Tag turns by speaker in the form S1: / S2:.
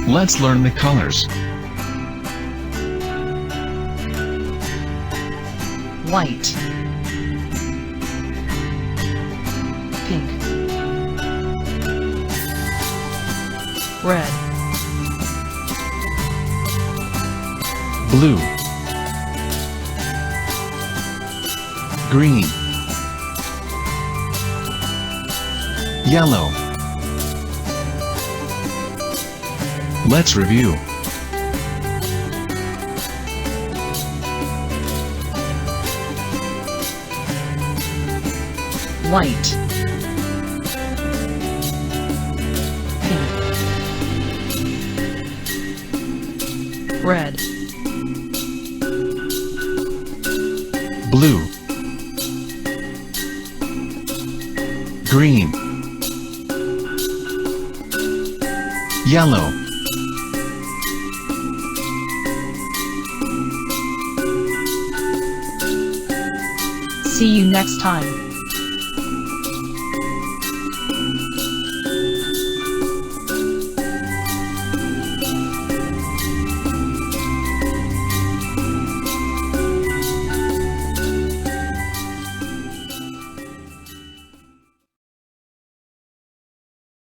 S1: Let's learn the colors.
S2: White, pink, red,
S1: Blue, green, yellow. Let's review.
S2: white, pink, red,
S1: Blue, green, yellow.
S2: See you next time.